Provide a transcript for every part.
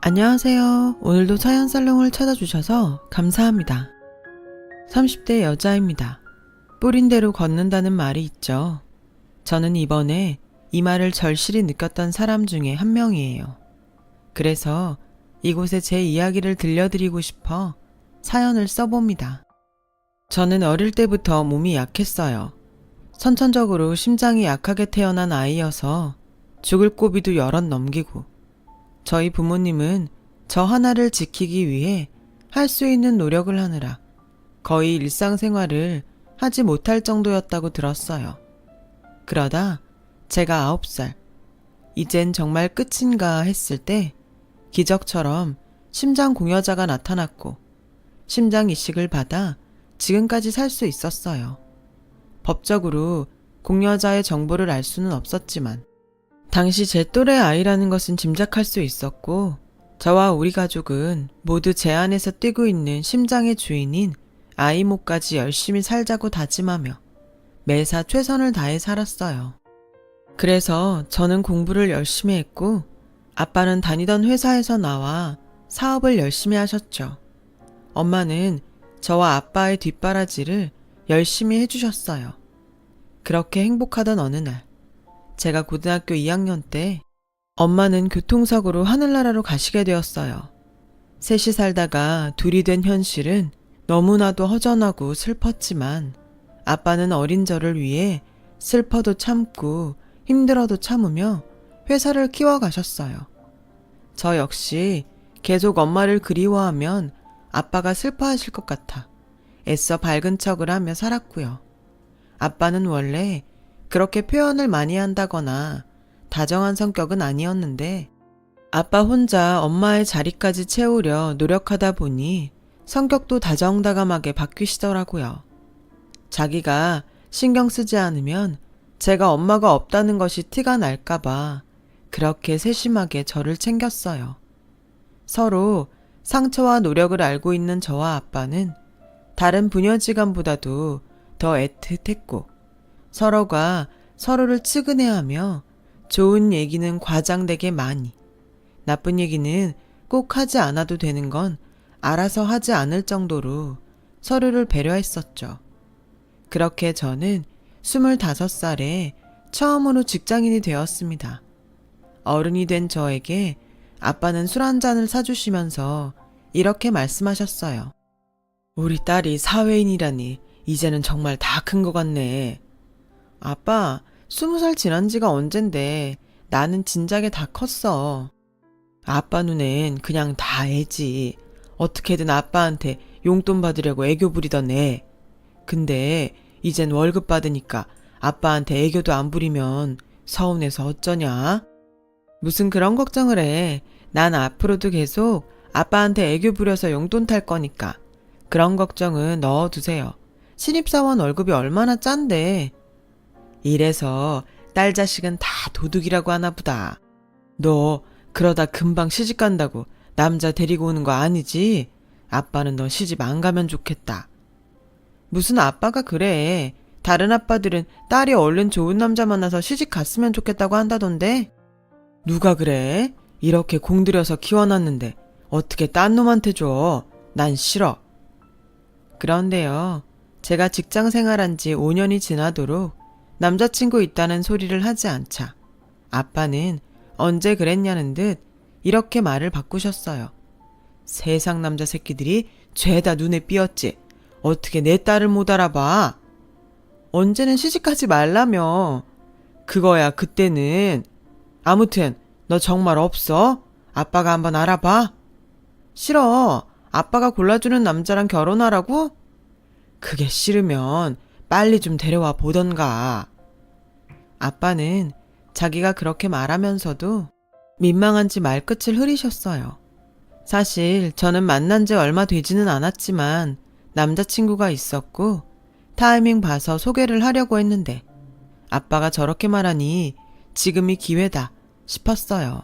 안녕하세요. 오늘도 사연살롱을 찾아주셔서 감사합니다. 30대 여자입니다. 뿌린 대로 걷는다는 말이 있죠. 저는 이번에 이 말을 절실히 느꼈던 사람 중에 한 명이에요. 그래서 이곳에 제 이야기를 들려드리고 싶어 사연을 써봅니다. 저는 어릴 때부터 몸이 약했어요. 선천적으로 심장이 약하게 태어난 아이여서 죽을 고비도 여럿 넘기고 저희 부모님은 저 하나를 지키기 위해 할 수 있는 노력을 하느라 거의 일상생활을 하지 못할 정도였다고 들었어요. 그러다 제가 9살, 이젠 정말 끝인가 했을 때 기적처럼 심장 공여자가 나타났고 심장 이식을 받아 지금까지 살 수 있었어요. 법적으로 공여자의 정보를 알 수는 없었지만 당시 제 또래 아이라는 것은 짐작할 수 있었고 저와 우리 가족은 모두 제 안에서 뛰고 있는 심장의 주인인 아이 몫까지 열심히 살자고 다짐하며 매사 최선을 다해 살았어요. 그래서 저는 공부를 열심히 했고 아빠는 다니던 회사에서 나와 사업을 열심히 하셨죠. 엄마는 저와 아빠의 뒷바라지를 열심히 해주셨어요. 그렇게 행복하던 어느 날 제가 고등학교 2학년 때 엄마는 교통사고로 하늘나라로 가시게 되었어요. 셋이 살다가 둘이 된 현실은 너무나도 허전하고 슬펐지만 아빠는 어린 저를 위해 슬퍼도 참고 힘들어도 참으며 회사를 키워가셨어요. 저 역시 계속 엄마를 그리워하면 아빠가 슬퍼하실 것 같아 애써 밝은 척을 하며 살았고요. 아빠는 원래 그렇게 표현을 많이 한다거나 다정한 성격은 아니었는데 아빠 혼자 엄마의 자리까지 채우려 노력하다 보니 성격도 다정다감하게 바뀌시더라고요. 자기가 신경 쓰지 않으면 제가 엄마가 없다는 것이 티가 날까봐 그렇게 세심하게 저를 챙겼어요. 서로 상처와 노력을 알고 있는 저와 아빠는 다른 부녀지간보다도 더 애틋했고 서로가 서로를 측은해하며 좋은 얘기는 과장되게 많이, 나쁜 얘기는 꼭 하지 않아도 되는 건 알아서 하지 않을 정도로 서로를 배려했었죠. 그렇게 저는 25살에 처음으로 직장인이 되었습니다. 어른이 된 저에게 아빠는 술 한 잔을 사주시면서 이렇게 말씀하셨어요. 우리 딸이 사회인이라니 이제는 정말 다 큰 것 같네. 아빠, 20살 지난 지가 언젠데 나는 진작에 다 컸어. 아빠 눈엔 그냥 다 애지. 어떻게든 아빠한테 용돈 받으려고 애교 부리던 애. 근데 이젠 월급 받으니까 아빠한테 애교도 안 부리면 서운해서 어쩌냐? 무슨 그런 걱정을 해. 난 앞으로도 계속 아빠한테 애교 부려서 용돈 탈 거니까. 그런 걱정은 넣어두세요. 신입사원 월급이 얼마나 짠데. 이래서 딸 자식은 다 도둑이라고 하나 보다. 너 그러다 금방 시집 간다고 남자 데리고 오는 거 아니지? 아빠는 너 시집 안 가면 좋겠다. 무슨 아빠가 그래. 다른 아빠들은 딸이 얼른 좋은 남자 만나서 시집 갔으면 좋겠다고 한다던데. 누가 그래? 이렇게 공들여서 키워놨는데 어떻게 딴 놈한테 줘? 난 싫어. 그런데요. 제가 직장 생활한 지 5년이 지나도록 남자친구 있다는 소리를 하지 않자 아빠는 언제 그랬냐는 듯 이렇게 말을 바꾸셨어요. 세상 남자 새끼들이 죄다 눈에 띄었지. 어떻게 내 딸을 못 알아봐. 언제는 시집가지 말라며. 그거야 그때는. 아무튼 너 정말 없어? 아빠가 한번 알아봐. 싫어. 아빠가 골라주는 남자랑 결혼하라고? 그게 싫으면 빨리 좀 데려와 보던가. 아빠는 자기가 그렇게 말하면서도 민망한지 말끝을 흐리셨어요. 사실 저는 만난 지 얼마 되지는 않았지만 남자친구가 있었고 타이밍 봐서 소개를 하려고 했는데 아빠가 저렇게 말하니 지금이 기회다 싶었어요.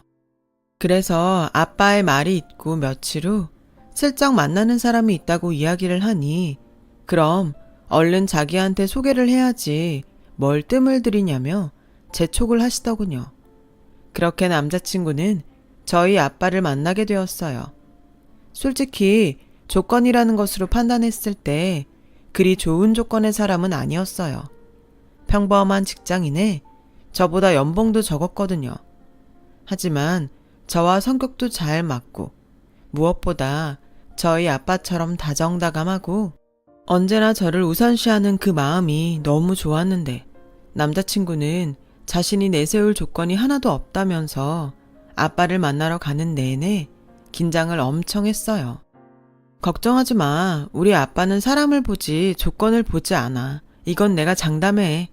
그래서 아빠의 말이 있고 며칠 후 슬쩍 만나는 사람이 있다고 이야기를 하니 그럼 얼른 자기한테 소개를 해야지 뭘 뜸을 들이냐며 재촉을 하시더군요. 그렇게 남자친구는 저희 아빠를 만나게 되었어요. 솔직히 조건이라는 것으로 판단했을 때 그리 좋은 조건의 사람은 아니었어요. 평범한 직장인에 저보다 연봉도 적었거든요. 하지만 저와 성격도 잘 맞고 무엇보다 저희 아빠처럼 다정다감하고 언제나 저를 우선시하는 그 마음이 너무 좋았는데 남자친구는 자신이 내세울 조건이 하나도 없다면서 아빠를 만나러 가는 내내 긴장을 엄청 했어요. 걱정하지 마. 우리 아빠는 사람을 보지 조건을 보지 않아. 이건 내가 장담해.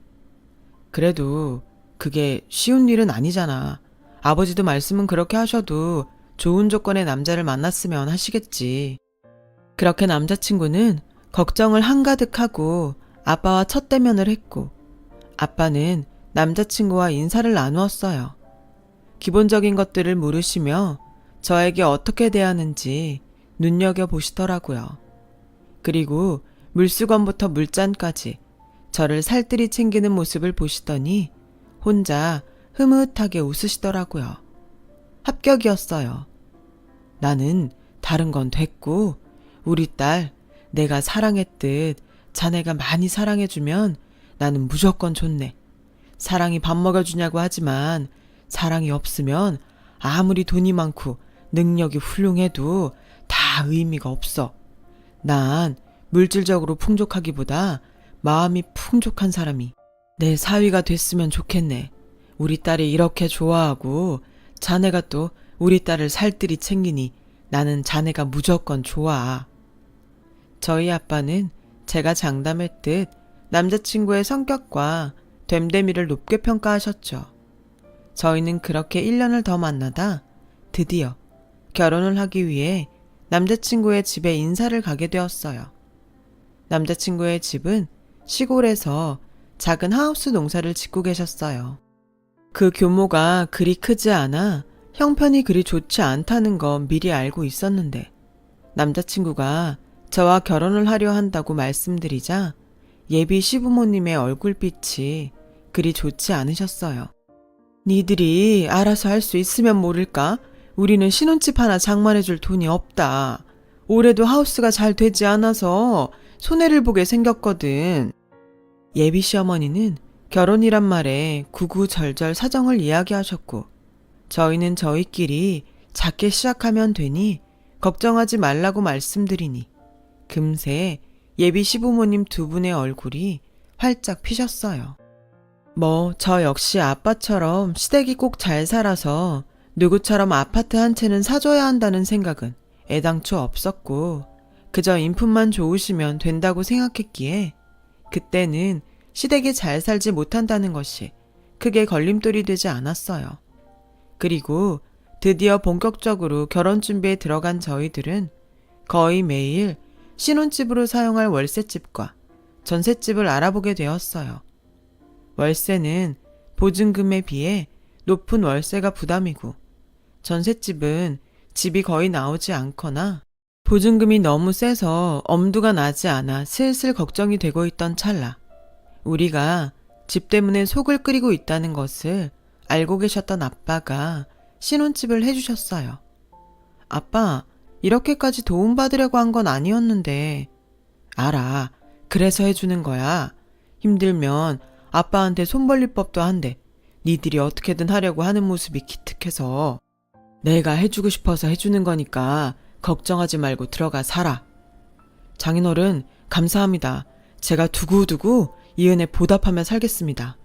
그래도 그게 쉬운 일은 아니잖아. 아버지도 말씀은 그렇게 하셔도 좋은 조건의 남자를 만났으면 하시겠지. 그렇게 남자친구는 걱정을 한가득하고 아빠와 첫 대면을 했고 아빠는 남자친구와 인사를 나누었어요. 기본적인 것들을 물으시며 저에게 어떻게 대하는지 눈여겨보시더라고요. 그리고 물수건부터 물잔까지 저를 살뜰히 챙기는 모습을 보시더니 혼자 흐뭇하게 웃으시더라고요. 합격이었어요. 나는 다른 건 됐고 우리 딸 내가 사랑했듯 자네가 많이 사랑해주면 나는 무조건 좋네. 사랑이 밥 먹여주냐고 하지만 사랑이 없으면 아무리 돈이 많고 능력이 훌륭해도 다 의미가 없어. 난 물질적으로 풍족하기보다 마음이 풍족한 사람이 내 사위가 됐으면 좋겠네. 우리 딸이 이렇게 좋아하고 자네가 또 우리 딸을 살뜰히 챙기니 나는 자네가 무조건 좋아. 저희 아빠는 제가 장담했듯 남자친구의 성격과 됨됨이를 높게 평가하셨죠. 저희는 그렇게 1년을 더 만나다 드디어 결혼을 하기 위해 남자친구의 집에 인사를 가게 되었어요. 남자친구의 집은 시골에서 작은 하우스 농사를 짓고 계셨어요. 그 규모가 그리 크지 않아 형편이 그리 좋지 않다는 건 미리 알고 있었는데 남자친구가 저와 결혼을 하려 한다고 말씀드리자 예비 시부모님의 얼굴빛이 그리 좋지 않으셨어요. 니들이 알아서 할 수 있으면 모를까? 우리는 신혼집 하나 장만해줄 돈이 없다. 올해도 하우스가 잘 되지 않아서 손해를 보게 생겼거든. 예비 시어머니는 결혼이란 말에 구구절절 사정을 이야기하셨고 저희는 저희끼리 작게 시작하면 되니 걱정하지 말라고 말씀드리니 금세 예비 시부모님 두 분의 얼굴이 활짝 피셨어요. 저 역시 아빠처럼 시댁이 꼭 잘 살아서 누구처럼 아파트 한 채는 사줘야 한다는 생각은 애당초 없었고 그저 인품만 좋으시면 된다고 생각했기에 그때는 시댁이 잘 살지 못한다는 것이 크게 걸림돌이 되지 않았어요. 그리고 드디어 본격적으로 결혼 준비에 들어간 저희들은 거의 매일 신혼집으로 사용할 월세집과 전셋집을 알아보게 되었어요. 월세는 보증금에 비해 높은 월세가 부담이고 전셋집은 집이 거의 나오지 않거나 보증금이 너무 세서 엄두가 나지 않아 슬슬 걱정이 되고 있던 찰나 우리가 집 때문에 속을 끓이고 있다는 것을 알고 계셨던 아빠가 신혼집을 해주셨어요. 아빠, 이렇게까지 도움받으려고 한 건 아니었는데. 알아. 그래서 해주는 거야. 힘들면 아빠한테 손 벌릴 법도 한데 니들이 어떻게든 하려고 하는 모습이 기특해서 내가 해주고 싶어서 해주는 거니까 걱정하지 말고 들어가 살아. 장인어른 감사합니다. 제가 두고두고 이 은혜 보답하며 살겠습니다.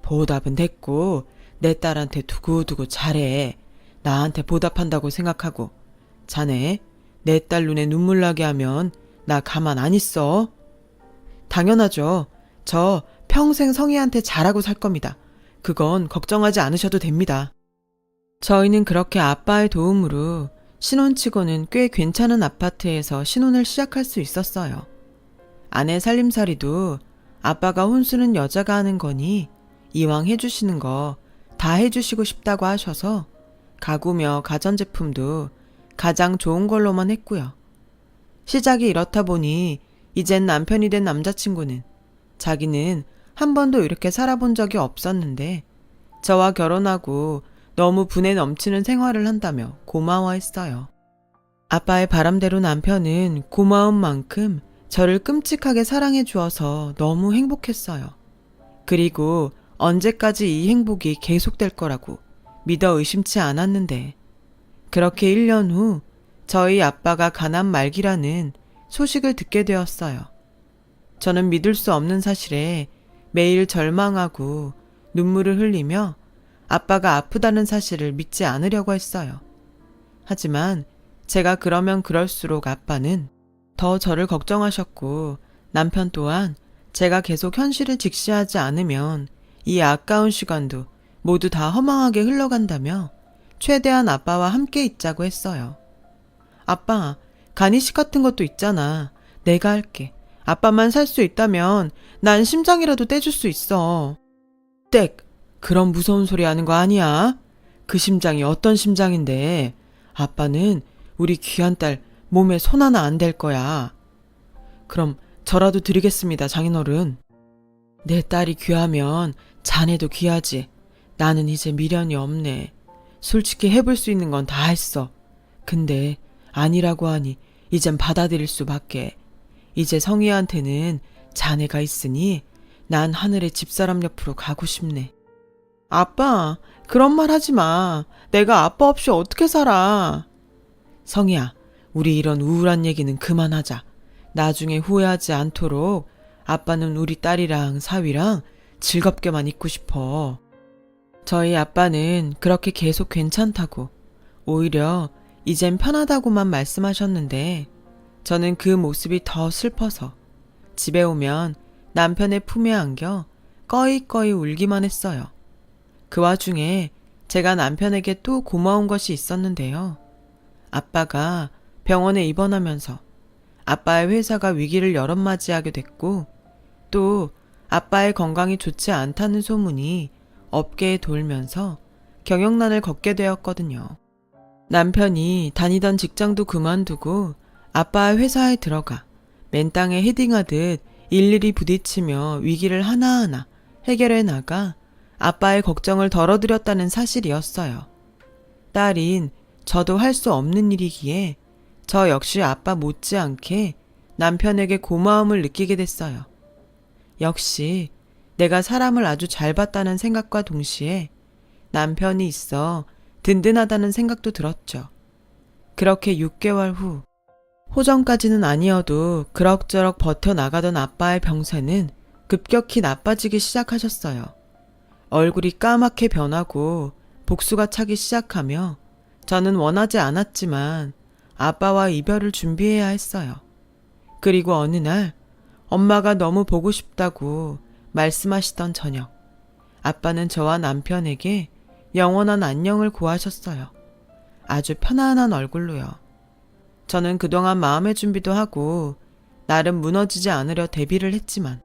보답은 됐고 내 딸한테 두고두고 잘해. 나한테 보답한다고 생각하고 자네 내 딸 눈에 눈물 나게 하면 나 가만 안 있어. 당연하죠. 저 평생 성희한테 잘하고 살 겁니다. 그건 걱정하지 않으셔도 됩니다. 저희는 그렇게 아빠의 도움으로 신혼치고는 꽤 괜찮은 아파트에서 신혼을 시작할 수 있었어요. 아내 살림살이도 아빠가 혼수는 여자가 하는 거니 이왕 해주시는 거 다 해주시고 싶다고 하셔서 가구며 가전제품도 가장 좋은 걸로만 했고요. 시작이 이렇다 보니 이젠 남편이 된 남자친구는 자기는 한 번도 이렇게 살아본 적이 없었는데 저와 결혼하고 너무 분에 넘치는 생활을 한다며 고마워했어요. 아빠의 바람대로 남편은 고마운 만큼 저를 끔찍하게 사랑해 주어서 너무 행복했어요. 그리고 언제까지 이 행복이 계속될 거라고 믿어 의심치 않았는데, 그렇게 1년 후 저희 아빠가 가난 말기라는 소식을 듣게 되었어요. 저는 믿을 수 없는 사실에 매일 절망하고 눈물을 흘리며 아빠가 아프다는 사실을 믿지 않으려고 했어요. 하지만 제가 그러면 그럴수록 아빠는 더 저를 걱정하셨고, 남편 또한 제가 계속 현실을 직시하지 않으면 이 아까운 시간도 모두 다 허망하게 흘러간다며 최대한 아빠와 함께 있자고 했어요. 아빠, 간이식 같은 것도 있잖아. 내가 할게. 아빠만 살 수 있다면 난 심장이라도 떼줄 수 있어. 땡! 그런 무서운 소리 하는 거 아니야? 그 심장이 어떤 심장인데? 아빠는 우리 귀한 딸 몸에 손 하나 안 댈 거야. 그럼 저라도 드리겠습니다, 장인어른. 내 딸이 귀하면 자네도 귀하지. 나는 이제 미련이 없네. 솔직히 해볼 수 있는 건 다 했어. 근데 아니라고 하니 이젠 받아들일 수밖에. 이제 성희한테는 자네가 있으니 난 하늘의 집사람 옆으로 가고 싶네. 아빠, 그런 말 하지 마. 내가 아빠 없이 어떻게 살아. 성희야, 우리 이런 우울한 얘기는 그만하자. 나중에 후회하지 않도록 아빠는 우리 딸이랑 사위랑 즐겁게만 있고 싶어. 저희 아빠는 그렇게 계속 괜찮다고, 오히려 이젠 편하다고만 말씀하셨는데, 저는 그 모습이 더 슬퍼서 집에 오면 남편의 품에 안겨 꺼이꺼이 울기만 했어요. 그 와중에 제가 남편에게 또 고마운 것이 있었는데요. 아빠가 병원에 입원하면서 아빠의 회사가 위기를 여럿맞이하게 됐고, 또 아빠의 건강이 좋지 않다는 소문이 업계에 돌면서 경영난을 겪게 되었거든요. 남편이 다니던 직장도 그만두고 아빠의 회사에 들어가 맨땅에 헤딩하듯 일일이 부딪히며 위기를 하나하나 해결해 나가 아빠의 걱정을 덜어드렸다는 사실이었어요. 딸인 저도 할 수 없는 일이기에 저 역시 아빠 못지않게 남편에게 고마움을 느끼게 됐어요. 역시 내가 사람을 아주 잘 봤다는 생각과 동시에 남편이 있어 든든하다는 생각도 들었죠. 그렇게 6개월 후, 호전까지는 아니어도 그럭저럭 버텨나가던 아빠의 병세는 급격히 나빠지기 시작하셨어요. 얼굴이 까맣게 변하고 복수가 차기 시작하며 저는 원하지 않았지만 아빠와 이별을 준비해야 했어요. 그리고 어느 날 엄마가 너무 보고 싶다고 말씀하시던 저녁, 아빠는 저와 남편에게 영원한 안녕을 고하셨어요. 아주 편안한 얼굴로요. 저는 그동안 마음의 준비도 하고 나름 무너지지 않으려 대비를 했지만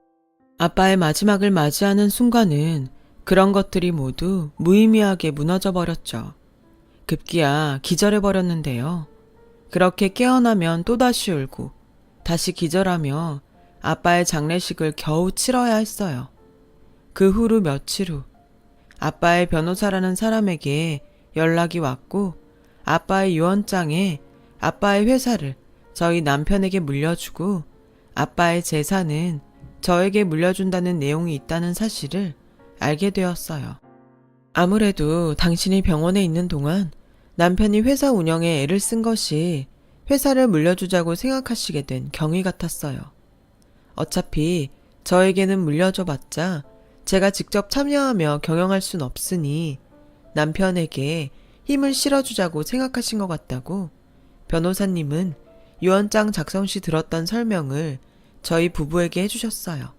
아빠의 마지막을 맞이하는 순간은 그런 것들이 모두 무의미하게 무너져 버렸죠. 급기야 기절해 버렸는데요. 그렇게 깨어나면 또다시 울고 다시 기절하며 아빠의 장례식을 겨우 치러야 했어요. 그 후로 며칠 후 아빠의 변호사라는 사람에게 연락이 왔고 아빠의 유언장에 아빠의 회사를 저희 남편에게 물려주고 아빠의 재산은 저에게 물려준다는 내용이 있다는 사실을 알게 되었어요. 아무래도 당신이 병원에 있는 동안 남편이 회사 운영에 애를 쓴 것이 회사를 물려주자고 생각하시게 된 경위 같았어요. 어차피 저에게는 물려줘봤자 제가 직접 참여하며 경영할 순 없으니 남편에게 힘을 실어주자고 생각하신 것 같다고 변호사님은 유언장 작성 시 들었던 설명을 저희 부부에게 해주셨어요.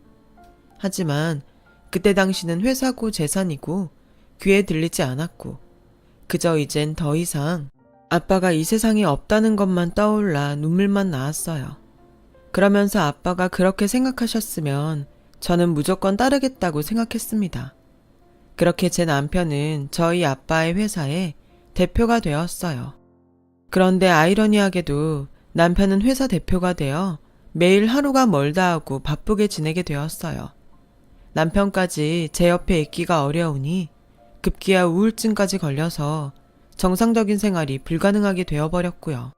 하지만 그때 당시는 회사고 재산이고 귀에 들리지 않았고 그저 이젠 더 이상 아빠가 이 세상에 없다는 것만 떠올라 눈물만 나왔어요. 그러면서 아빠가 그렇게 생각하셨으면 저는 무조건 따르겠다고 생각했습니다. 그렇게 제 남편은 저희 아빠의 회사에 대표가 되었어요. 그런데 아이러니하게도 남편은 회사 대표가 되어 매일 하루가 멀다 하고 바쁘게 지내게 되었어요. 남편까지 제 옆에 있기가 어려우니 급기야 우울증까지 걸려서 정상적인 생활이 불가능하게 되어버렸고요.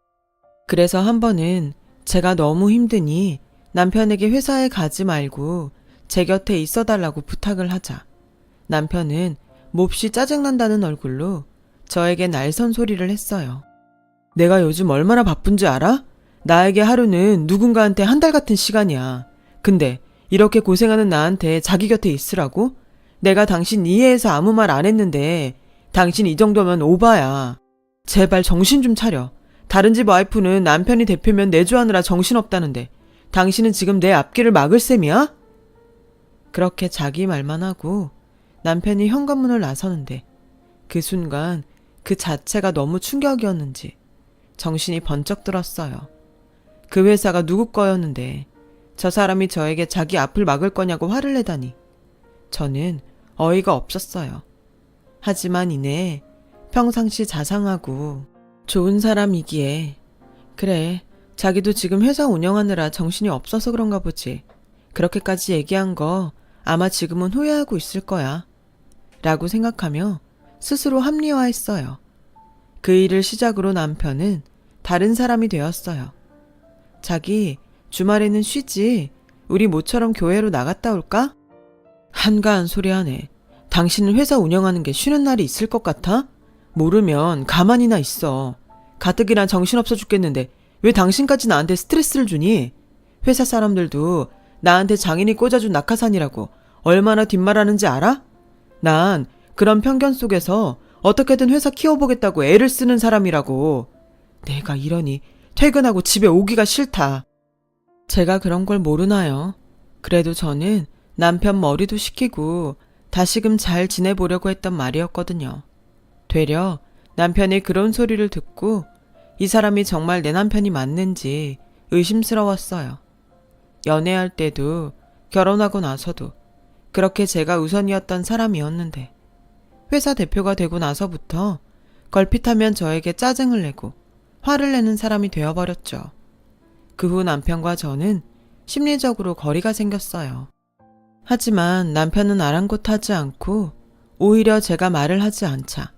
그래서 한 번은 제가 너무 힘드니 남편에게 회사에 가지 말고 제 곁에 있어달라고 부탁을 하자 남편은 몹시 짜증난다는 얼굴로 저에게 날선 소리를 했어요. 내가 요즘 얼마나 바쁜지 알아? 나에게 하루는 누군가한테 한 달 같은 시간이야. 근데 이렇게 고생하는 나한테 자기 곁에 있으라고? 내가 당신 이해해서 아무 말 안 했는데 당신 이 정도면 오바야. 제발 정신 좀 차려. 다른 집 와이프는 남편이 대표면 내조하느라 정신없다는데 당신은 지금 내 앞길을 막을 셈이야? 그렇게 자기 말만 하고 남편이 현관문을 나서는데 그 순간 그 자체가 너무 충격이었는지 정신이 번쩍 들었어요. 그 회사가 누구 거였는데 저 사람이 저에게 자기 앞을 막을 거냐고 화를 내다니 저는 어이가 없었어요. 하지만 이내 평상시 자상하고 좋은 사람이기에 그래 자기도 지금 회사 운영하느라 정신이 없어서 그런가 보지. 그렇게까지 얘기한 거 아마 지금은 후회하고 있을 거야. 라고 생각하며 스스로 합리화했어요. 그 일을 시작으로 남편은 다른 사람이 되었어요. 자기 주말에는 쉬지. 우리 모처럼 교회로 나갔다 올까? 한가한 소리 하네. 당신은 회사 운영하는 게 쉬는 날이 있을 것 같아? 모르면 가만히나 있어. 가뜩이나 정신없어 죽겠는데 왜 당신까지 나한테 스트레스를 주니? 회사 사람들도 나한테 장인이 꽂아준 낙하산이라고 얼마나 뒷말하는지 알아? 난 그런 편견 속에서 어떻게든 회사 키워보겠다고 애를 쓰는 사람이라고. 내가 이러니 퇴근하고 집에 오기가 싫다. 제가 그런 걸 모르나요? 그래도 저는 남편 머리도 식히고 다시금 잘 지내보려고 했던 말이었거든요. 되려 남편이 그런 소리를 듣고 이 사람이 정말 내 남편이 맞는지 의심스러웠어요. 연애할 때도 결혼하고 나서도 그렇게 제가 우선이었던 사람이었는데 회사 대표가 되고 나서부터 걸핏하면 저에게 짜증을 내고 화를 내는 사람이 되어버렸죠. 그 후 남편과 저는 심리적으로 거리가 생겼어요. 하지만 남편은 아랑곳하지 않고 오히려 제가 말을 하지 않자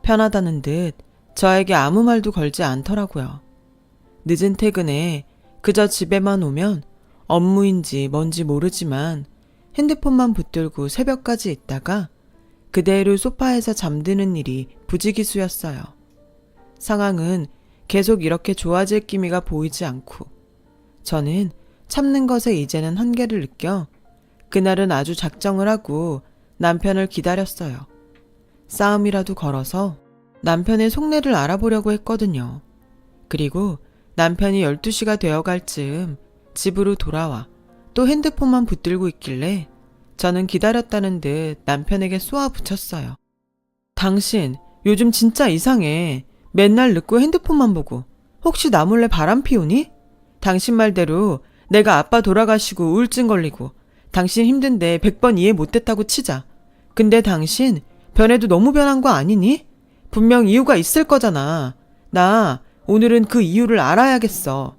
편하다는 듯 저에게 아무 말도 걸지 않더라고요. 늦은 퇴근에 그저 집에만 오면 업무인지 뭔지 모르지만 핸드폰만 붙들고 새벽까지 있다가 그대로 소파에서 잠드는 일이 부지기수였어요. 상황은 계속 이렇게 좋아질 기미가 보이지 않고 저는 참는 것에 이제는 한계를 느껴 그날은 아주 작정을 하고 남편을 기다렸어요. 싸움이라도 걸어서 남편의 속내를 알아보려고 했거든요. 그리고 남편이 12시가 되어갈 즈음 집으로 돌아와 또 핸드폰만 붙들고 있길래 저는 기다렸다는 듯 남편에게 쏘아붙였어요. 당신 요즘 진짜 이상해. 맨날 늦고 핸드폰만 보고 혹시 나 몰래 바람 피우니? 당신 말대로 내가 아빠 돌아가시고 우울증 걸리고 당신 힘든데 100번 이해 못했다고 치자. 근데 당신 변해도 너무 변한 거 아니니? 분명 이유가 있을 거잖아. 나 오늘은 그 이유를 알아야겠어.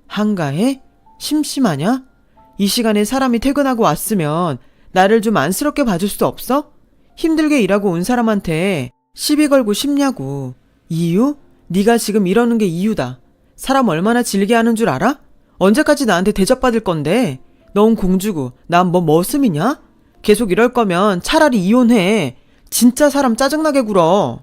한가해? 심심하냐? 이 시간에 사람이 퇴근하고 왔으면 나를 좀 안쓰럽게 봐줄 수 없어? 힘들게 일하고 온 사람한테 시비 걸고 싶냐고. 이유? 네가 지금 이러는 게 이유다. 사람 얼마나 질게 하는 줄 알아? 언제까지 나한테 대접받을 건데? 넌 공주고 난 뭐 머슴이냐? 계속 이럴 거면 차라리 이혼해. 진짜 사람 짜증나게 굴어.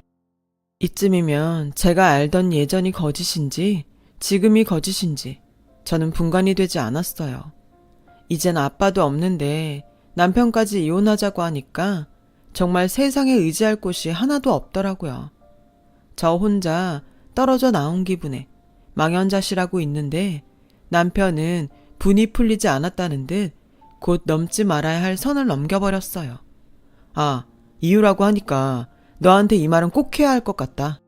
이쯤이면 제가 알던 예전이 거짓인지 지금이 거짓인지 저는 분간이 되지 않았어요. 이젠 아빠도 없는데 남편까지 이혼하자고 하니까 정말 세상에 의지할 곳이 하나도 없더라고요. 저 혼자 떨어져 나온 기분에 망연자실하고 있는데 남편은 분이 풀리지 않았다는 듯 곧 넘지 말아야 할 선을 넘겨버렸어요. 아, 이유라고 하니까 너한테 이 말은 꼭 해야 할 것 같다.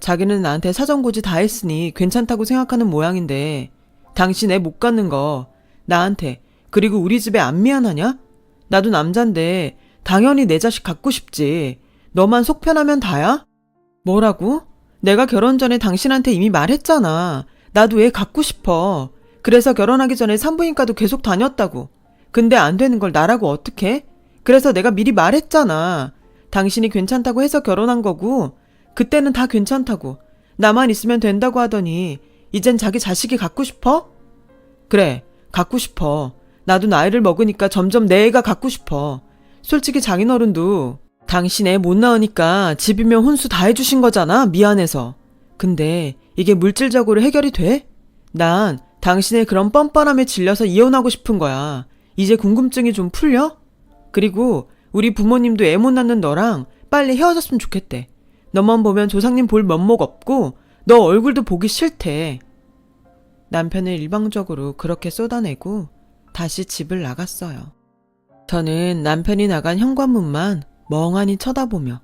자기는 나한테 사정고지 다 했으니 괜찮다고 생각하는 모양인데 당신 애 못 갖는 거 나한테 그리고 우리 집에 안 미안하냐? 나도 남잔데 당연히 내 자식 갖고 싶지. 너만 속 편하면 다야? 뭐라고? 내가 결혼 전에 당신한테 이미 말했잖아. 나도 애 갖고 싶어. 그래서 결혼하기 전에 산부인과도 계속 다녔다고. 근데 안 되는 걸 나라고 어떡해? 그래서 내가 미리 말했잖아. 당신이 괜찮다고 해서 결혼한 거고 그때는 다 괜찮다고 나만 있으면 된다고 하더니 이젠 자기 자식이 갖고 싶어? 그래, 갖고 싶어. 나도 나이를 먹으니까 점점 내 애가 갖고 싶어. 솔직히 장인어른도 당신 애 못 낳으니까 집이면 혼수 다 해주신 거잖아, 미안해서. 근데 이게 물질적으로 해결이 돼? 난 당신의 그런 뻔뻔함에 질려서 이혼하고 싶은 거야. 이제 궁금증이 좀 풀려? 그리고 우리 부모님도 애 못 낳는 너랑 빨리 헤어졌으면 좋겠대. 너만 보면 조상님 볼 면목 없고 너 얼굴도 보기 싫대. 남편을 일방적으로 그렇게 쏟아내고 다시 집을 나갔어요. 저는 남편이 나간 현관문만 멍하니 쳐다보며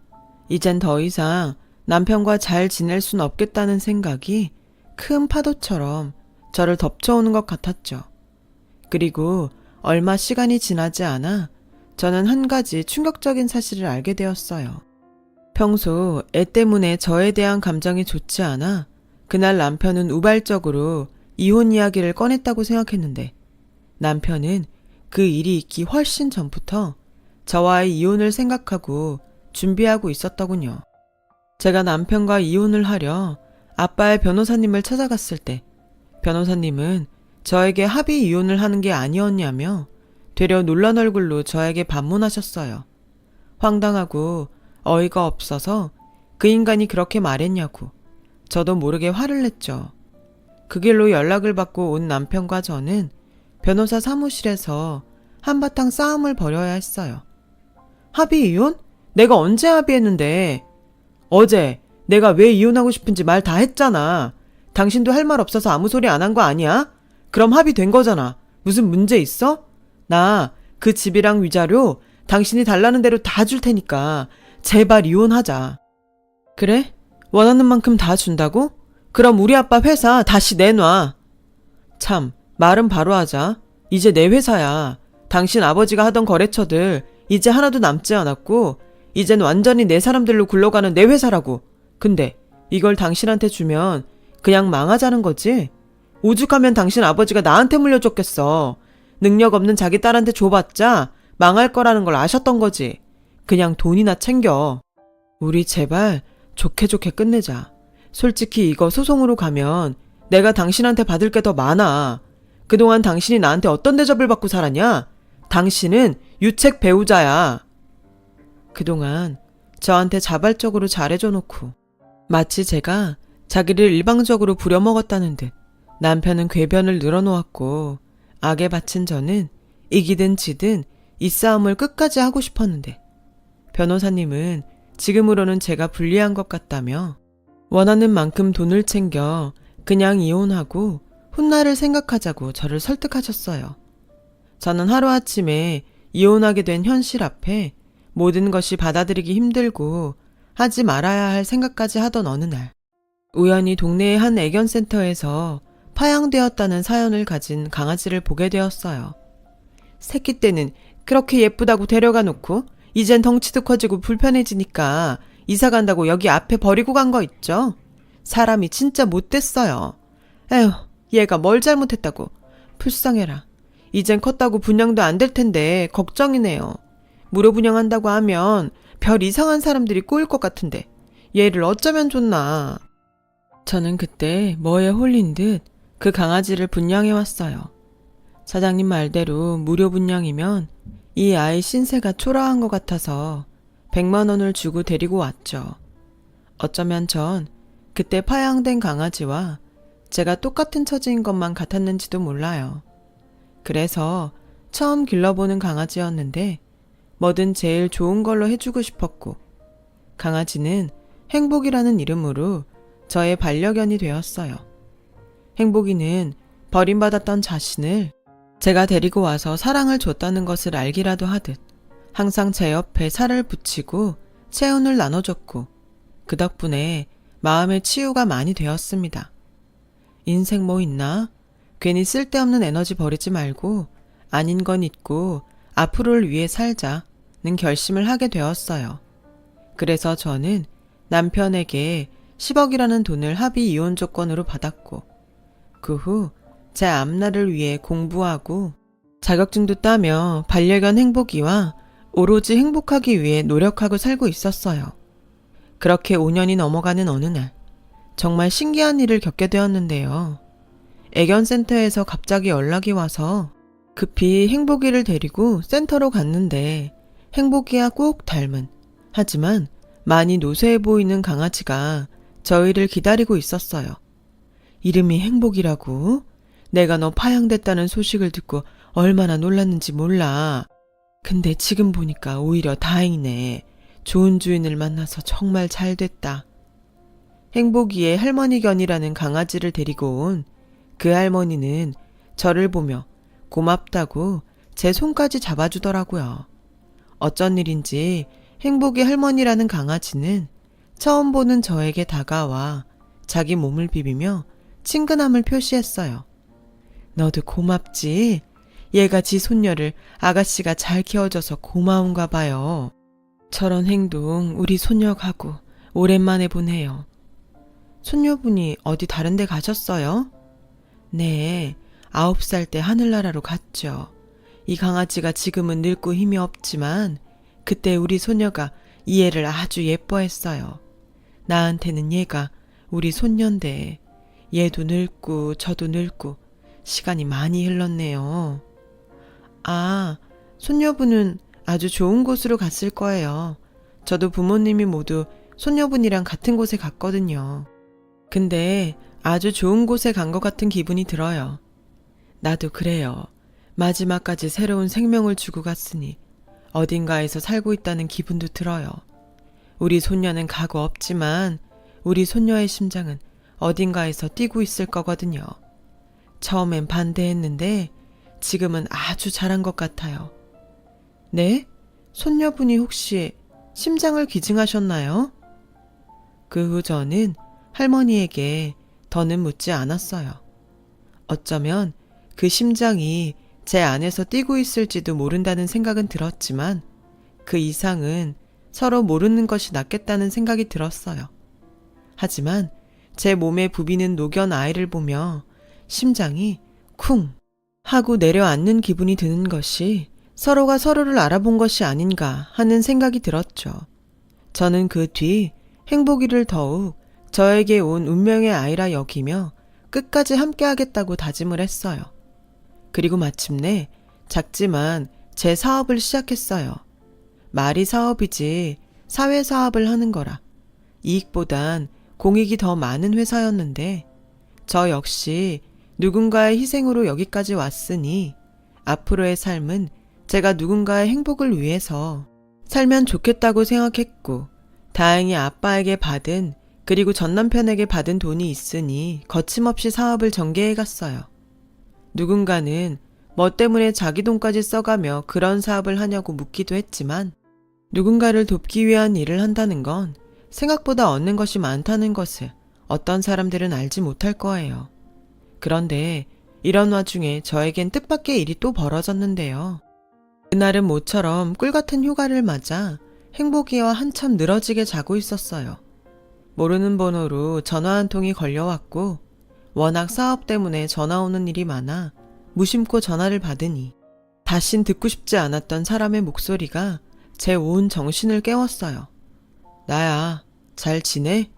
이젠 더 이상 남편과 잘 지낼 순 없겠다는 생각이 큰 파도처럼 저를 덮쳐오는 것 같았죠. 그리고 얼마 시간이 지나지 않아 저는 한 가지 충격적인 사실을 알게 되었어요. 평소 애 때문에 저에 대한 감정이 좋지 않아 그날 남편은 우발적으로 이혼 이야기를 꺼냈다고 생각했는데 남편은 그 일이 있기 훨씬 전부터 저와의 이혼을 생각하고 준비하고 있었더군요. 제가 남편과 이혼을 하려 아빠의 변호사님을 찾아갔을 때 변호사님은 저에게 합의 이혼을 하는 게 아니었냐며 되려 놀란 얼굴로 저에게 반문하셨어요. 황당하고 어이가 없어서 그 인간이 그렇게 말했냐고 저도 모르게 화를 냈죠. 그 길로 연락을 받고 온 남편과 저는 변호사 사무실에서 한바탕 싸움을 벌여야 했어요. 합의 이혼? 내가 언제 합의했는데? 어제 내가 왜 이혼하고 싶은지 말 다 했잖아. 당신도 할 말 없어서 아무 소리 안 한 거 아니야? 그럼 합의된 거잖아. 무슨 문제 있어? 나 그 집이랑 위자료 당신이 달라는 대로 다 줄 테니까 제발 이혼하자. 그래? 원하는 만큼 다 준다고? 그럼 우리 아빠 회사 다시 내놔. 참, 말은 바로 하자. 이제 내 회사야. 당신 아버지가 하던 거래처들 이제 하나도 남지 않았고 이젠 완전히 내 사람들로 굴러가는 내 회사라고. 근데 이걸 당신한테 주면 그냥 망하자는 거지? 오죽하면 당신 아버지가 나한테 물려줬겠어. 능력 없는 자기 딸한테 줘봤자 망할 거라는 걸 아셨던 거지. 그냥 돈이나 챙겨. 우리 제발 좋게 좋게 끝내자. 솔직히 이거 소송으로 가면 내가 당신한테 받을 게 더 많아. 그동안 당신이 나한테 어떤 대접을 받고 살았냐? 당신은 유책 배우자야. 그동안 저한테 자발적으로 잘해줘 놓고 마치 제가 자기를 일방적으로 부려먹었다는 듯 남편은 궤변을 늘어놓았고 악에 바친 저는 이기든 지든 이 싸움을 끝까지 하고 싶었는데 변호사님은 지금으로는 제가 불리한 것 같다며 원하는 만큼 돈을 챙겨 그냥 이혼하고 훗날을 생각하자고 저를 설득하셨어요. 저는 하루아침에 이혼하게 된 현실 앞에 모든 것이 받아들이기 힘들고 하지 말아야 할 생각까지 하던 어느 날 우연히 동네의 한 애견센터에서 파양되었다는 사연을 가진 강아지를 보게 되었어요. 새끼 때는 그렇게 예쁘다고 데려가 놓고 이젠 덩치도 커지고 불편해지니까 이사 간다고 여기 앞에 버리고 간 거 있죠? 사람이 진짜 못됐어요. 에휴, 얘가 뭘 잘못했다고. 불쌍해라. 이젠 컸다고 분양도 안 될 텐데 걱정이네요. 무료 분양한다고 하면 별 이상한 사람들이 꼬일 것 같은데 얘를 어쩌면 좋나. 저는 그때 뭐에 홀린 듯 그 강아지를 분양해왔어요. 사장님 말대로 무료 분양이면 이 아이 신세가 초라한 것 같아서 100만 원을 주고 데리고 왔죠. 어쩌면 전 그때 파양된 강아지와 제가 똑같은 처지인 것만 같았는지도 몰라요. 그래서 처음 길러보는 강아지였는데 뭐든 제일 좋은 걸로 해주고 싶었고 강아지는 행복이라는 이름으로 저의 반려견이 되었어요. 행복이는 버림받았던 자신을 제가 데리고 와서 사랑을 줬다는 것을 알기라도 하듯 항상 제 옆에 살을 붙이고 체온을 나눠줬고 그 덕분에 마음의 치유가 많이 되었습니다. 인생 뭐 있나? 괜히 쓸데없는 에너지 버리지 말고 아닌 건 잊고 앞으로를 위해 살자는 결심을 하게 되었어요. 그래서 저는 남편에게 10억이라는 돈을 합의 이혼 조건으로 받았고 그 후 제 앞날을 위해 공부하고 자격증도 따며 반려견 행복이와 오로지 행복하기 위해 노력하고 살고 있었어요. 그렇게 5년이 넘어가는 어느 날, 정말 신기한 일을 겪게 되었는데요. 애견센터에서 갑자기 연락이 와서 급히 행복이를 데리고 센터로 갔는데 행복이와 꼭 닮은, 하지만 많이 노쇠해 보이는 강아지가 저희를 기다리고 있었어요. 이름이 행복이라고? 내가 너 파양됐다는 소식을 듣고 얼마나 놀랐는지 몰라. 근데 지금 보니까 오히려 다행이네. 좋은 주인을 만나서 정말 잘 됐다. 행복이의 할머니견이라는 강아지를 데리고 온 그 할머니는 저를 보며 고맙다고 제 손까지 잡아주더라고요. 어쩐 일인지 행복이 할머니라는 강아지는 처음 보는 저에게 다가와 자기 몸을 비비며 친근함을 표시했어요. 너도 고맙지? 얘가 지 손녀를 아가씨가 잘 키워줘서 고마운가 봐요. 저런 행동 우리 손녀하고 오랜만에 보네요. 손녀분이 어디 다른 데 가셨어요? 네, 9살 때 하늘나라로 갔죠. 이 강아지가 지금은 늙고 힘이 없지만 그때 우리 소녀가 이 애를 아주 예뻐했어요. 나한테는 얘가 우리 손녀인데 얘도 늙고 저도 늙고 시간이 많이 흘렀네요. 아, 손녀분은 아주 좋은 곳으로 갔을 거예요. 저도 부모님이 모두 손녀분이랑 같은 곳에 갔거든요. 근데 아주 좋은 곳에 간 것 같은 기분이 들어요. 나도 그래요. 마지막까지 새로운 생명을 주고 갔으니 어딘가에서 살고 있다는 기분도 들어요. 우리 손녀는 가고 없지만 우리 손녀의 심장은 어딘가에서 뛰고 있을 거거든요. 처음엔 반대했는데 지금은 아주 잘한 것 같아요. 네? 손녀분이 혹시 심장을 기증하셨나요? 그 후 저는 할머니에게 더는 묻지 않았어요. 어쩌면 그 심장이 제 안에서 뛰고 있을지도 모른다는 생각은 들었지만 그 이상은 서로 모르는 것이 낫겠다는 생각이 들었어요. 하지만 제 몸에 부비는 노견 아이를 보며 심장이 쿵 하고 내려앉는 기분이 드는 것이 서로가 서로를 알아본 것이 아닌가 하는 생각이 들었죠. 저는 그 뒤 행복이를 더욱 저에게 온 운명의 아이라 여기며 끝까지 함께하겠다고 다짐을 했어요. 그리고 마침내 작지만 제 사업을 시작했어요. 말이 사업이지 사회사업을 하는 거라. 이익보단 공익이 더 많은 회사였는데 저 역시 누군가의 희생으로 여기까지 왔으니 앞으로의 삶은 제가 누군가의 행복을 위해서 살면 좋겠다고 생각했고 다행히 아빠에게 받은 그리고 전남편에게 받은 돈이 있으니 거침없이 사업을 전개해 갔어요. 누군가는 뭐 때문에 자기 돈까지 써가며 그런 사업을 하냐고 묻기도 했지만 누군가를 돕기 위한 일을 한다는 건 생각보다 얻는 것이 많다는 것을 어떤 사람들은 알지 못할 거예요. 그런데 이런 와중에 저에겐 뜻밖의 일이 또 벌어졌는데요. 그날은 모처럼 꿀같은 휴가를 맞아 행복이와 한참 늘어지게 자고 있었어요. 모르는 번호로 전화 한 통이 걸려왔고 워낙 사업 때문에 전화 오는 일이 많아 무심코 전화를 받으니 다신 듣고 싶지 않았던 사람의 목소리가 제 온 정신을 깨웠어요. 나야, 잘 지내?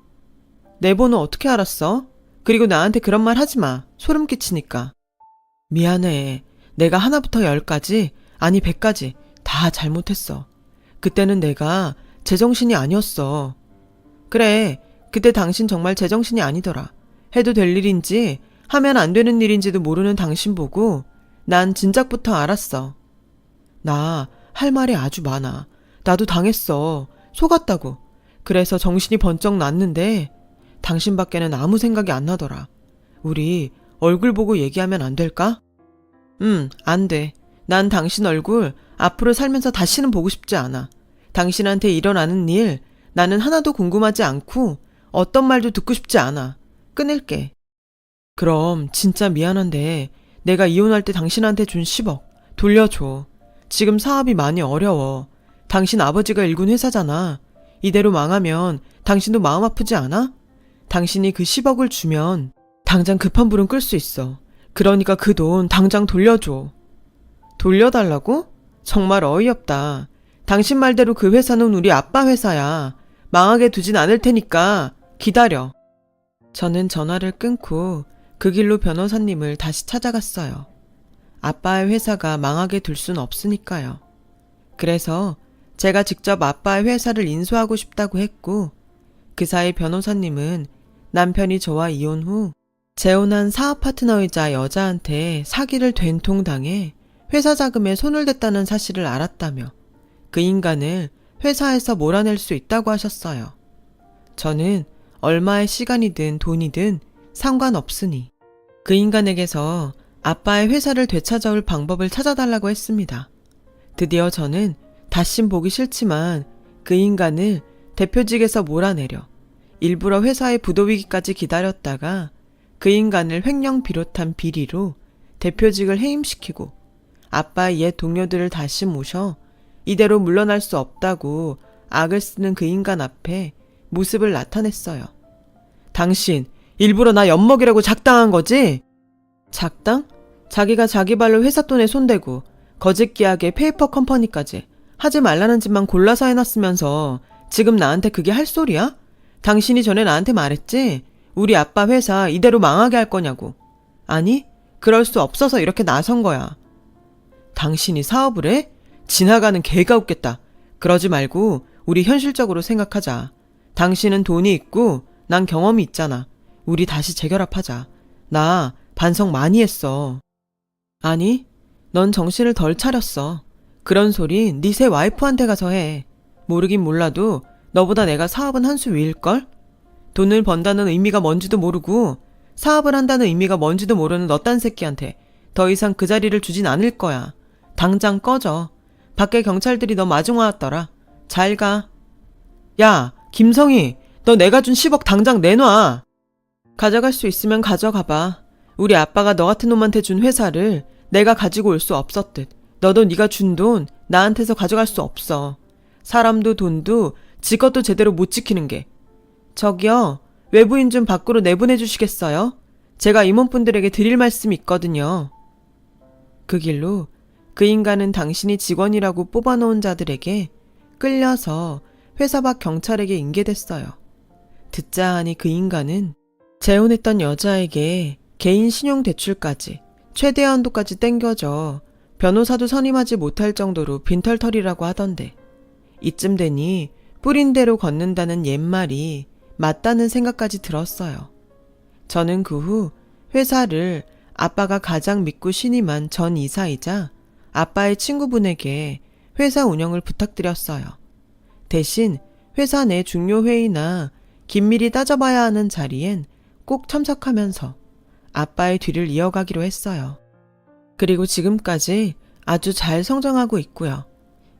내 번호 어떻게 알았어? 그리고 나한테 그런 말 하지 마. 소름 끼치니까. 미안해. 내가 하나부터 10까지, 아니 100까지 다 잘못했어. 그때는 내가 제정신이 아니었어. 그래, 그때 당신 정말 제정신이 아니더라. 해도 될 일인지 하면 안 되는 일인지도 모르는 당신 보고 난 진작부터 알았어. 나 할 말이 아주 많아. 나도 당했어. 속았다고. 그래서 정신이 번쩍 났는데 당신밖에는 아무 생각이 안 나더라. 우리 얼굴 보고 얘기하면 안 될까? 안 돼. 난 당신 얼굴 앞으로 살면서 다시는 보고 싶지 않아. 당신한테 일어나는 일 나는 하나도 궁금하지 않고 어떤 말도 듣고 싶지 않아. 끊을게. 그럼 진짜 미안한데 내가 이혼할 때 당신한테 준 10억 돌려줘. 지금 사업이 많이 어려워. 당신 아버지가 일군 회사잖아. 이대로 망하면 당신도 마음 아프지 않아? 당신이 그 10억을 주면 당장 급한 불은 끌 수 있어. 그러니까 그 돈 당장 돌려줘. 돌려달라고? 정말 어이없다. 당신 말대로 그 회사는 우리 아빠 회사야. 망하게 두진 않을 테니까 기다려. 저는 전화를 끊고 그 길로 변호사님을 다시 찾아갔어요. 아빠의 회사가 망하게 둘 순 없으니까요. 그래서 제가 직접 아빠의 회사를 인수하고 싶다고 했고, 그 사이 변호사님은 남편이 저와 이혼 후 재혼한 사업 파트너이자 여자한테 사기를 된통당해 회사 자금에 손을 댔다는 사실을 알았다며 그 인간을 회사에서 몰아낼 수 있다고 하셨어요. 저는 얼마의 시간이든 돈이든 상관없으니 그 인간에게서 아빠의 회사를 되찾아올 방법을 찾아달라고 했습니다. 드디어 저는 다신 보기 싫지만 그 인간을 대표직에서 몰아내려 일부러 회사의 부도위기까지 기다렸다가 그 인간을 횡령 비롯한 비리로 대표직을 해임시키고 아빠의 옛 동료들을 다시 모셔 이대로 물러날 수 없다고 악을 쓰는 그 인간 앞에 모습을 나타냈어요. 당신 일부러 나 엿먹이라고 작당한 거지? 작당? 자기가 자기 발로 회사 돈에 손대고 거짓 계약에 페이퍼 컴퍼니까지 하지 말라는 짓만 골라서 해놨으면서 지금 나한테 그게 할 소리야? 당신이 전에 나한테 말했지? 우리 아빠 회사 이대로 망하게 할 거냐고. 아니, 그럴 수 없어서 이렇게 나선 거야. 당신이 사업을 해? 지나가는 개가 웃겠다. 그러지 말고 우리 현실적으로 생각하자. 당신은 돈이 있고 난 경험이 있잖아. 우리 다시 재결합하자. 나 반성 많이 했어. 아니, 넌 정신을 덜 차렸어. 그런 소리 네 새 와이프한테 가서 해. 모르긴 몰라도 너보다 내가 사업은 한 수 위일걸? 돈을 번다는 의미가 뭔지도 모르고 사업을 한다는 의미가 뭔지도 모르는 너 딴 새끼한테 더 이상 그 자리를 주진 않을 거야. 당장 꺼져. 밖에 경찰들이 너 마중 왔더라. 잘 가. 야, 김성희, 너 내가 준 10억 당장 내놔. 가져갈 수 있으면 가져가봐. 우리 아빠가 너 같은 놈한테 준 회사를 내가 가지고 올 수 없었듯 너도 네가 준 돈 나한테서 가져갈 수 없어. 사람도 돈도 지 것도 제대로 못 지키는 게. 저기요, 외부인 좀 밖으로 내보내 주시겠어요? 제가 임원분들에게 드릴 말씀이 있거든요. 그 길로 그 인간은 당신이 직원이라고 뽑아놓은 자들에게 끌려서 회사 밖 경찰에게 인계됐어요. 듣자 하니 그 인간은 재혼했던 여자에게 개인 신용대출까지 최대 한도까지 땡겨져 변호사도 선임하지 못할 정도로 빈털터리라고 하던데 이쯤 되니 뿌린 대로 걷는다는 옛말이 맞다는 생각까지 들었어요. 저는 그 후 회사를 아빠가 가장 믿고 신임한 전 이사이자 아빠의 친구분에게 회사 운영을 부탁드렸어요. 대신 회사 내 중요 회의나 긴밀히 따져봐야 하는 자리엔 꼭 참석하면서 아빠의 뒤를 이어가기로 했어요. 그리고 지금까지 아주 잘 성장하고 있고요.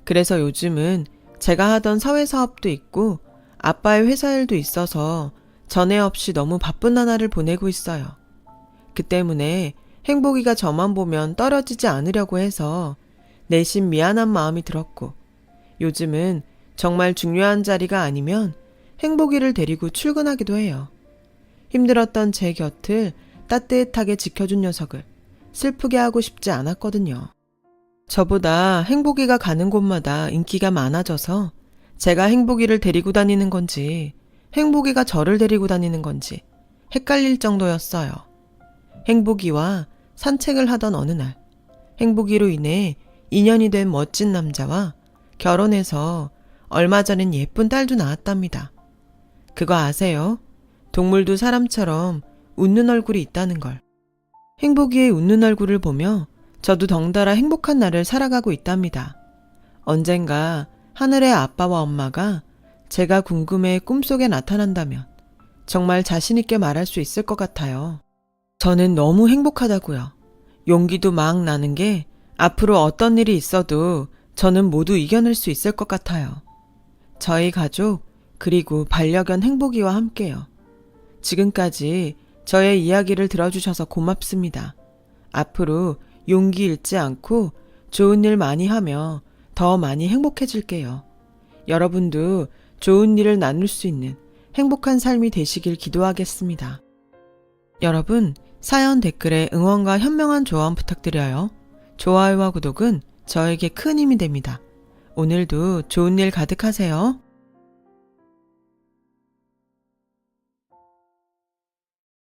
그래서 요즘은 제가 하던 사회사업도 있고 아빠의 회사 일도 있어서 전에 없이 너무 바쁜 나날을 보내고 있어요. 그 때문에 행복이가 저만 보면 떨어지지 않으려고 해서 내심 미안한 마음이 들었고 요즘은 정말 중요한 자리가 아니면 행복이를 데리고 출근하기도 해요. 힘들었던 제 곁을 따뜻하게 지켜준 녀석을 슬프게 하고 싶지 않았거든요. 저보다 행복이가 가는 곳마다 인기가 많아져서 제가 행복이를 데리고 다니는 건지 행복이가 저를 데리고 다니는 건지 헷갈릴 정도였어요. 행복이와 산책을 하던 어느 날 행복이로 인해 인연이 된 멋진 남자와 결혼해서 얼마 전엔 예쁜 딸도 낳았답니다. 그거 아세요? 동물도 사람처럼 웃는 얼굴이 있다는 걸. 행복이의 웃는 얼굴을 보며 저도 덩달아 행복한 날을 살아가고 있답니다. 언젠가 하늘의 아빠와 엄마가 제가 궁금해 꿈속에 나타난다면 정말 자신있게 말할 수 있을 것 같아요. 저는 너무 행복하다고요. 용기도 막 나는 게 앞으로 어떤 일이 있어도 저는 모두 이겨낼 수 있을 것 같아요. 저희 가족 그리고 반려견 행복이와 함께요. 지금까지 저의 이야기를 들어주셔서 고맙습니다. 앞으로 용기 잃지 않고 좋은 일 많이 하며 더 많이 행복해질게요. 여러분도 좋은 일을 나눌 수 있는 행복한 삶이 되시길 기도하겠습니다. 여러분, 사연 댓글에 응원과 현명한 조언 부탁드려요. 좋아요와 구독은 저에게 큰 힘이 됩니다. 오늘도 좋은 일 가득하세요.